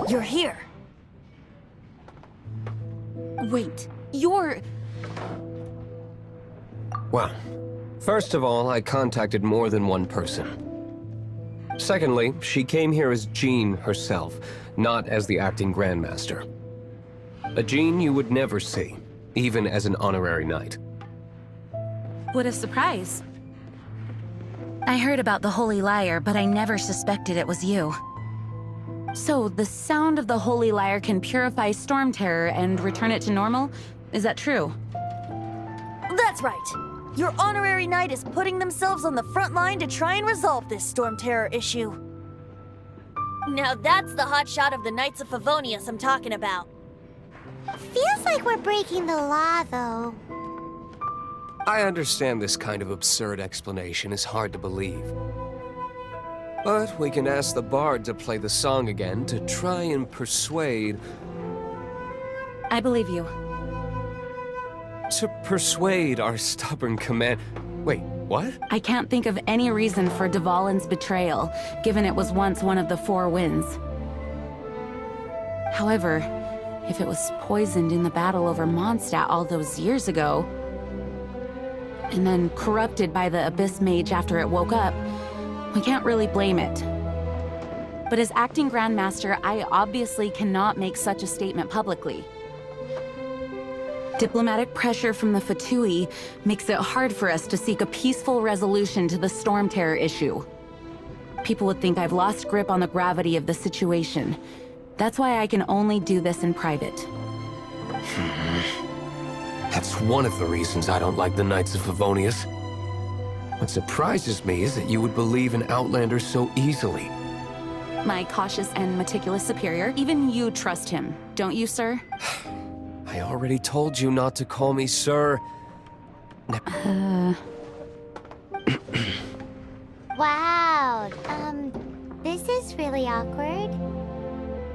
You're here. Wait, you're... Well, first of all, I contacted more than one person. Secondly, she came here as Jean herself, not as the acting Grandmaster. A Jean you would never see, even as an honorary knight. What a surprise. I heard about the Holy Lyre, but I never suspected it was you. So, the sound of the Holy Lyre can purify Storm Terror and return it to normal? Is that true? That's right. Your honorary knight is putting themselves on the front line to try and resolve this Storm Terror issue. Now that's the hotshot of the Knights of Favonius I'm talking about. Feels like we're breaking the law, though. I understand this kind of absurd explanation is hard to believe. But we can ask the bard to play the song again to try and persuade... I believe you. To persuade our stubborn command... Wait, what? I can't think of any reason for Dvalin's betrayal, given it was once one of the Four Winds. However, if it was poisoned in the battle over Mondstadt all those years ago, and then corrupted by the Abyss Mage after it woke up, we can't really blame it. But as acting Grandmaster, I obviously cannot make such a statement publicly. Diplomatic pressure from the Fatui makes it hard for us to seek a peaceful resolution to the Storm Terror issue. People would think I've lost grip on the gravity of the situation. That's why I can only do this in private. That's one of the reasons I don't like the Knights of Favonius. What surprises me is that you would believe an Outlander so easily. My cautious and meticulous superior, even you trust him, don't you, sir? I already told you not to call me sir. Wow, this is really awkward.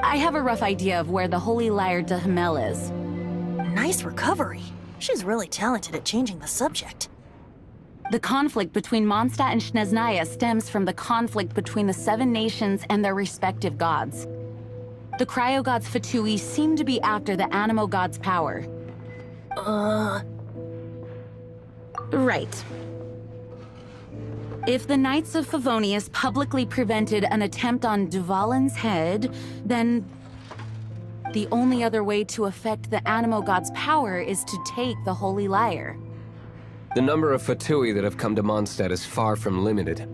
I have a rough idea of where the Holy Lyre de Hamel is. Nice recovery. She's really talented at changing the subject. The conflict between Mondstadt and Snezhnaya stems from the conflict between the Seven Nations and their respective gods. The Cryo-Gods Fatui seem to be after the Animo God's power. Right. If the Knights of Favonius publicly prevented an attempt on Dvalin's head, then the only other way to affect the Animo God's power is to take the Holy Lyre. The number of Fatui that have come to Mondstadt is far from limited.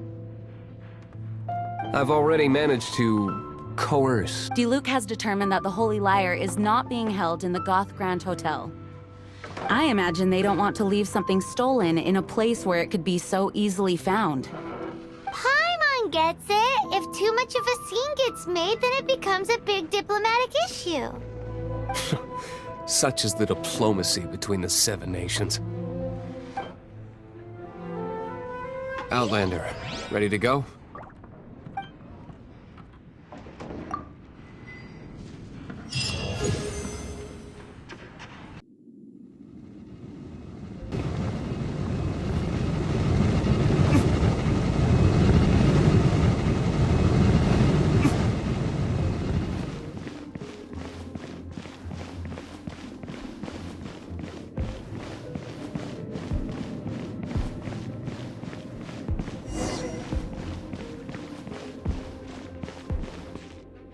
I've already managed to coerce. Diluc has determined that the Holy Lyre is not being held in the Goth Grand Hotel. I imagine they don't want to leave something stolen in a place where it could be so easily found. Paimon gets it. If too much of a scene gets made, then it becomes a big diplomatic issue. Such is the diplomacy between the Seven Nations. Outlander, ready to go?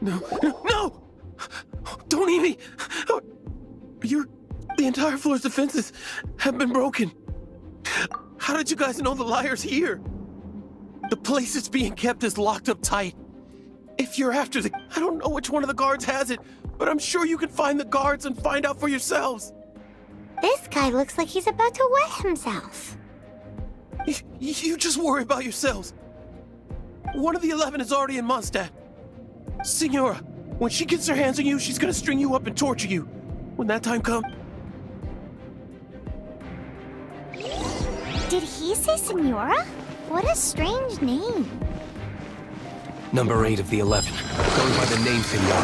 No! Don't eat me! The entire floor's defenses have been broken. How did you guys know the lyre's here? The place it's being kept is locked up tight. If you're after I don't know which one of the guards has it, but I'm sure you can find the guards and find out for yourselves. This guy looks like he's about to wet himself. You just worry about yourselves. One of the 11 is already in Mondstadt. Signora, when she gets her hands on you, she's gonna string you up and torture you. When that time comes... Did he say Senora? What a strange name. Number 8 of the 11. Going by the name, Senora.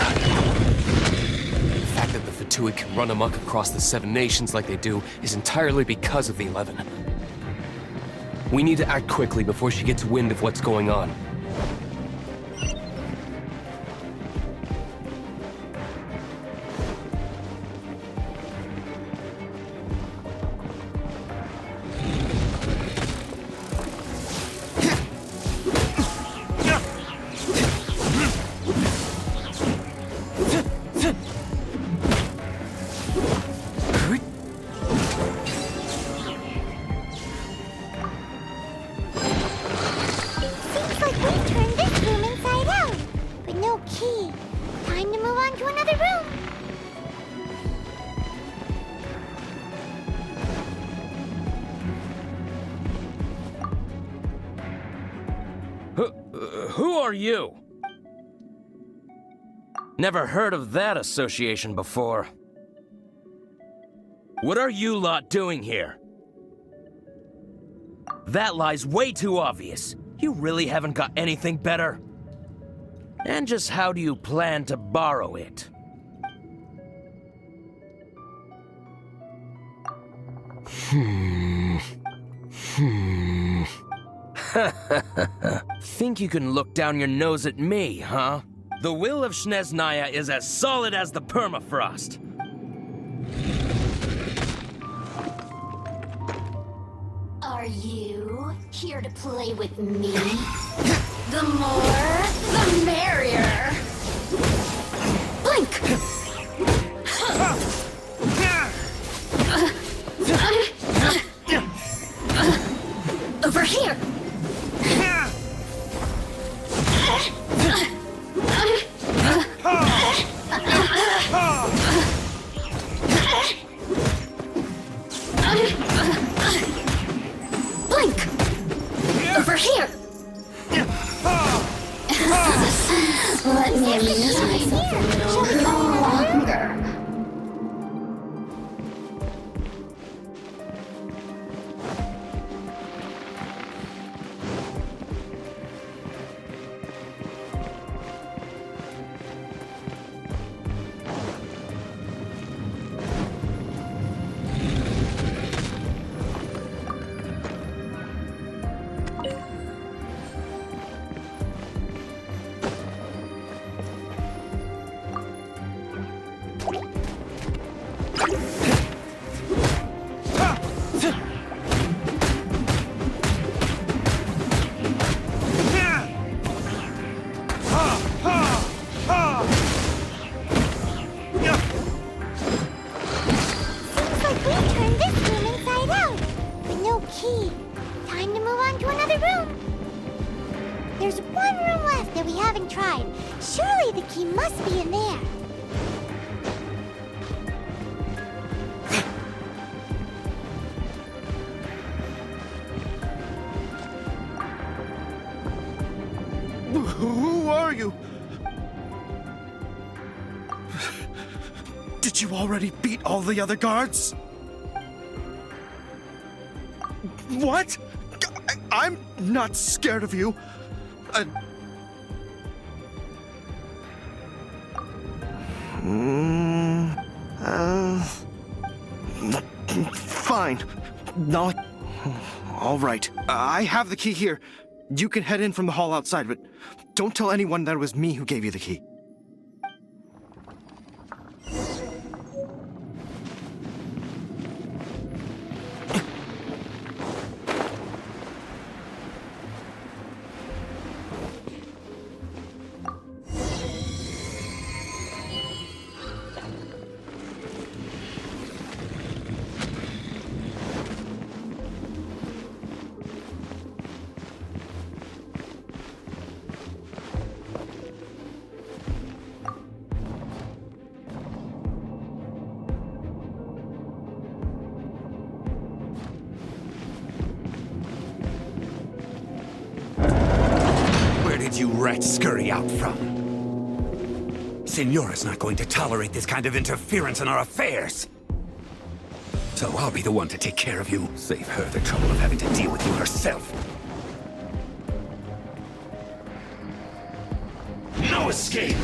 The fact that the Fatui can run amok across the Seven Nations like they do is entirely because of the 11. We need to act quickly before she gets wind of what's going on. Who are you? Never heard of that association before. What are you lot doing here? That lie's way too obvious. You really haven't got anything better? And just how do you plan to borrow it? Think you can look down your nose at me, huh? The will of Snezhnaya is as solid as the permafrost. Are you here to play with me? The more, the merrier. Blink! Over here! Blink! Over here! Let me amuse myself a little longer. There's one room left that we haven't tried. Surely the key must be in there. Who are you? Did you already beat all the other guards? What? I'm not scared of you. Fine. Not... All right. I have the key here. You can head in from the hall outside, but don't tell anyone that it was me who gave you the key. You rats scurry out from? Signora's not going to tolerate this kind of interference in our affairs. So I'll be the one to take care of you. Save her the trouble of having to deal with you herself. No escape!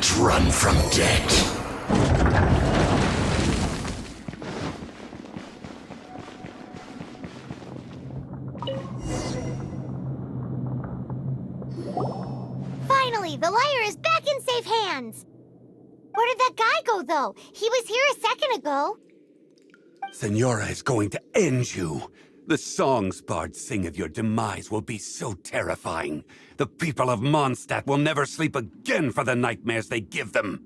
can't run from death. Finally, the lyre is back in safe hands. Where did that guy go, though? He was here a second ago. Senora is going to end you. The songs bards sing of your demise will be so terrifying. The people of Mondstadt will never sleep again for the nightmares they give them.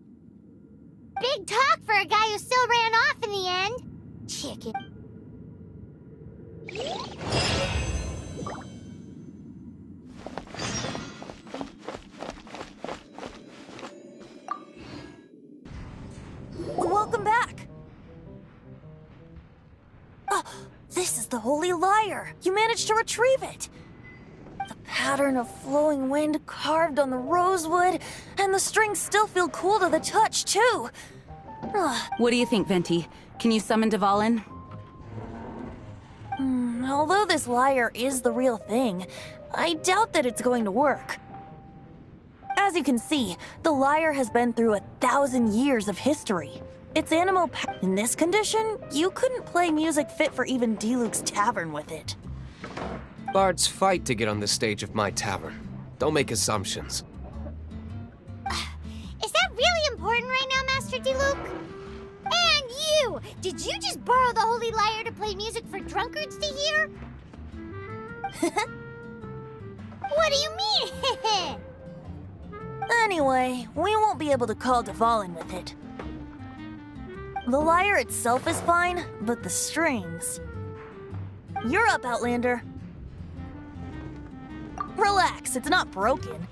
Big talk for a guy who still ran off in the end. Chicken. Welcome back. Oh, this is the Holy Lyre. You managed to retrieve it. The pattern of flowing wind carved on the rosewood, and the strings still feel cool to the touch, too. What do you think, Venti? Can you summon Dvalin? Although this lyre is the real thing, I doubt that it's going to work. As you can see, the lyre has been through 1,000 years of history. Its in this condition, you couldn't play music fit for even Diluc's tavern with it. Bards fight to get on the stage of my tavern. Don't make assumptions. Is that really important right now, Master Diluc? And you! Did you just borrow the Holy Lyre to play music for drunkards to hear? What do you mean? Anyway, we won't be able to call Dvalin with it. The lyre itself is fine, but the strings... You're up, Outlander. Relax, it's not broken.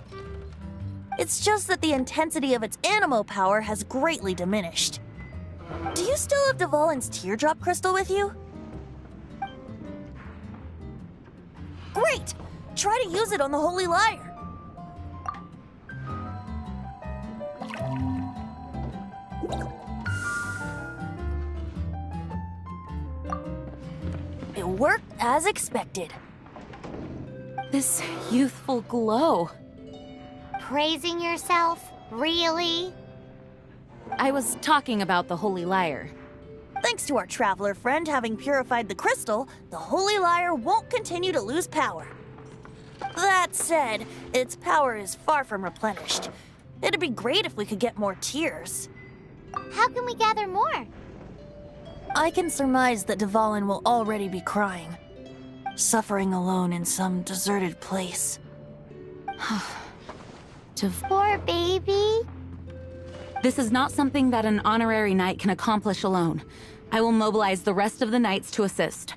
It's just that the intensity of its animo power has greatly diminished. Do you still have Dvalin's teardrop crystal with you? Great! Try to use it on the Holy Lyre. It worked as expected. This youthful glow. Praising yourself? Really? I was talking about the Holy Lyre. Thanks to our traveler friend having purified the crystal, the Holy Lyre won't continue to lose power. That said, its power is far from replenished. It'd be great if we could get more tears. How can we gather more? I can surmise that Dvalin will already be crying, suffering alone in some deserted place. Poor baby. This is not something that an honorary knight can accomplish alone. I will mobilize the rest of the knights to assist.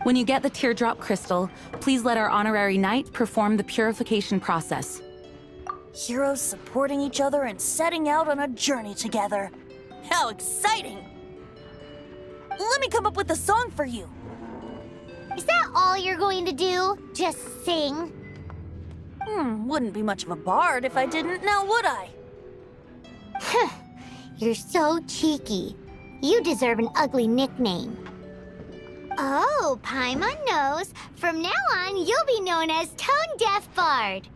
When you get the teardrop crystal, please let our honorary knight perform the purification process. Heroes supporting each other and setting out on a journey together. How exciting! Let me come up with a song for you. Is that all you're going to do? Just sing? Wouldn't be much of a bard if I didn't, now would I? You're so cheeky. You deserve an ugly nickname. Oh, Paimon knows. From now on, you'll be known as Tone Deaf Bard.